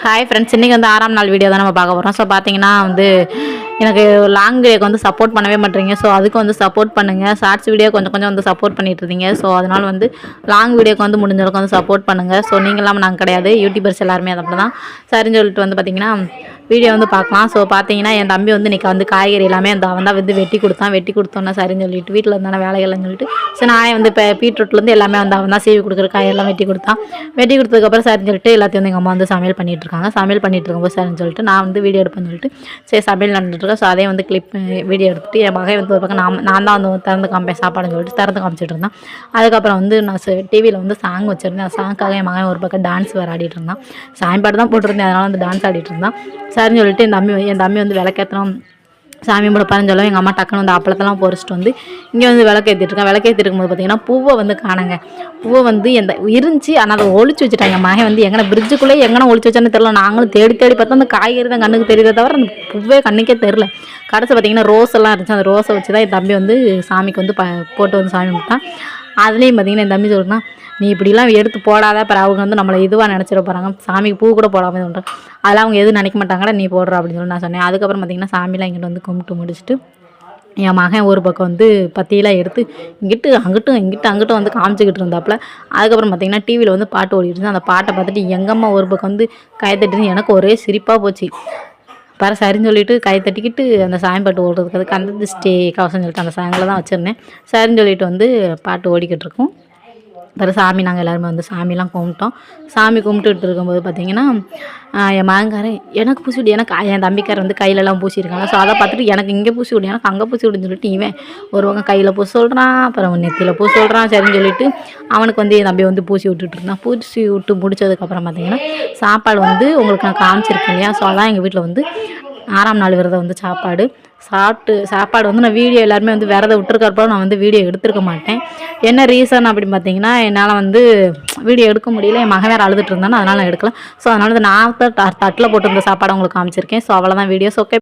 Hi friends, இன்றைக்கி வந்து 6ஆம் நாள் வீடியோ தான் நம்ம பார்க்க போகிறோம். ஸோ பார்த்தீங்கன்னா வந்து எனக்கு லாங் வீடியோக்கு வந்து சப்போர்ட் பண்ணவே மாட்டேறீங்க. ஸோ அதுக்கு வந்து சப்போர்ட் பண்ணுங்கள். ஷார்ட்ஸ் வீடியோ கொஞ்சம் கொஞ்சம் வந்து சப்போர்ட் பண்ணிட்டு இருந்தீங்க. ஸோ அதனால் வந்து லாங் வீடியோக்கு வந்து முடிஞ்ச அளவுக்கு வந்து சப்போர்ட் பண்ணுங்கள். ஸோ நீங்கள் இல்லாமல் நாங்கள் கிடையாது, யூடியூபர்ஸ் எல்லாருமே அது அப்படி தான். சரின்னு சொல்லிட்டு வந்து பார்த்திங்கன்னா வீடியோ வந்து பார்க்கலாம். ஸோ பார்த்தீங்கன்னா என் தம்பி வந்து இன்றைக்கி வந்து காய்கறி எல்லாமே அந்த அவன் தான் வந்து வெட்டி கொடுத்தோன்னா சரின்னு சொல்லிட்டு வீட்டில் இருந்தானே வேலைகள்னு சொல்லிட்டு ஸோ நானே வந்து இப்போ பீட்ரூட்லேருந்து எல்லாமே வந்து அவன் தான் சீவி கொடுக்குற காயெல்லாம் வெட்டி கொடுத்ததுக்கப்புறம் சரின்னு சொல்லிட்டு எல்லாத்தையும் வந்து எங்கள் அம்மா வந்து சமையல் பண்ணிகிட்டு இருக்காங்க. சமையல் பண்ணிட்டு இருக்கும்போது சரின்னு சொல்லிட்டு நான் வந்து வீடியோ எடுப்பேன்னு சொல்லிட்டு சரி சமையல் நடந்துட்டுருக்கேன். ஸோ அதே வந்து கிளிப் வீடியோ எடுத்துகிட்டு என் மகன் வந்து ஒரு பக்கம் நான் தான் வந்து திறந்து காமிப்பேன் சாப்பாடுன்னு சொல்லிட்டு திறந்து காமிச்சிட்டு இருந்தேன். அதுக்கப்புறம் வந்து நான் டிவியில் வந்து சாங் வச்சுருந்தேன். அந்த சாங்க்காக என் மகன் ஒரு பக்கம் டான்ஸ் வேறு ஆடிட்டு இருந்தான். சாயம்பாடு தான் போட்டிருந்தேன், அதனால் வந்து டான்ஸ் ஆடிட்டு இருந்தான். சரின்னு சொல்லிட்டு என் தம்பி வந்து விளக்கேற்றணும் சாமி முடிப்பாருன்னு சொல்லுவோம். எங்கள் அம்மா டக்குன்னு வந்து அப்பளத்தெல்லாம் பொறிச்சிட்டு வந்து இங்கே வந்து விளக்கேற்றிட்டு இருக்கும்போது பார்த்தீங்கன்னா பூவை வந்து காணுங்க. பூவை வந்து இருந்துச்சு, ஆனால் அதை ஒழிச்சு வச்சுட்டாங்க. என் மகன் வந்து எங்கே பிரிட்ஜுக்குள்ளே எங்கே ஒழிச்சு வச்சான்னு தெரியல. நாங்களும் தேடி பார்த்தா அந்த காய்கறி தான் கண்ணுக்கு தெரியுதே தவிர அந்த பூவே கண்ணுக்கே தெரில. கடைசி பார்த்திங்கன்னா ரோஸ் எல்லாம் இருந்துச்சு. அந்த ரோஸை வச்சு தான் என் தம்பி வந்து சாமிக்கு வந்து போட்டு வந்து சாமி கும்பிட்டான். அதுலேயும் பார்த்திங்கன்னா என் தம்பி சொல்லுன்னா, நீ இப்படிலாம் எடுத்து போடாத, அப்புறம் அவங்க வந்து நம்மளை இதுவாக நினச்சிட போகிறாங்க, சாமிக்கு பூ கூட போடாமல் சொல்கிறேன், அதெல்லாம் அவங்க எதுவும் நினைக்க மாட்டாங்கடா, நீ போடுற அப்படின்னு சொல்லி நான் சொன்னேன். அதுக்கப்புறம் பார்த்திங்கன்னா சாமிலாம் இங்கிட்ட வந்து கும்பிட்டு முடிச்சுட்டு என் மகன் ஒரு பக்கம் வந்து பத்தியெல்லாம் எடுத்து இங்கிட்டும் வந்து காமிச்சிக்கிட்டு இருந்தாப்புல. அதுக்கப்புறம் பார்த்திங்கன்னா டிவியில் வந்து பாட்டு ஓடிட்டு அந்த பாட்டை பார்த்துட்டு எங்கம்மா ஒரு பக்கம் வந்து கை தட்டின்னு எனக்கு ஒரே சிரிப்பாக போச்சு. சரின்னு சொல்லிட்டு கை தட்டிக்கிட்டு அந்த சாமி பாட்டு ஓடுறதுக்கு அதுக்கு அந்த ஸ்டே கவசம் சொல்லிட்டு அந்த சாங்கில் தான் வச்சுருந்தேன். சரின்னு சொல்லிட்டு வந்து பாட்டு ஓடிக்கிட்டு இருக்கோம். அப்புறம் சாமி நாங்கள் எல்லாருமே வந்து சாமிலாம் கும்பிட்டோம். சாமி கும்பிட்டுட்டு இருக்கும்போது பார்த்திங்கன்னா என் மகன்காரன் எனக்கு பூசி விடு, எனக்கு என் தம்பிக்காரன் வந்து கையிலலாம் பூசியிருக்காங்க. ஸோ அதை பார்த்துட்டு எனக்கு இங்கே பூசி விடு, எனக்கு அங்கே பூசி விடுன்னு சொல்லிட்டு இவன் ஒரு பக்கம் கையில் பூசி சொல்கிறான், அப்புறம் நெத்தியில் பூசி சொல்கிறான். சரின்னு சொல்லிட்டு அவனுக்கு வந்து என் தம்பி வந்து பூசி விட்டுட்டு இருந்தான். பூசி விட்டு முடிச்சதுக்கப்புறம் பார்த்திங்கன்னா சாப்பாடு வந்து உங்களுக்கு நான் காமிச்சிருக்கேன் இல்லையா. ஸோ அதான் எங்கள் வீட்டில் வந்து 6ஆம் நாள் விரதம் வந்து சாப்பாடு வந்து நான் வீடியோ எல்லாருமே வந்து விரதம் விட்டுருக்கிறப்போ நான் வந்து வீடியோ எடுத்துருக்க மாட்டேன். என்ன ரீசன் அப்படின்னு பார்த்தீங்கன்னா என்னால் வந்து வீடியோ எடுக்க முடியல, என் மகன் வேறு அழுதுட்டு இருந்தானே, அதனால் நான் எடுக்கல. ஸோ அதனால நான் தட்டில் போட்டு இருந்த சாப்பாடு உங்களுக்கு காமிச்சிருக்கேன். ஸோ அவ்வளோதான் வீடியோஸ். ஓகே.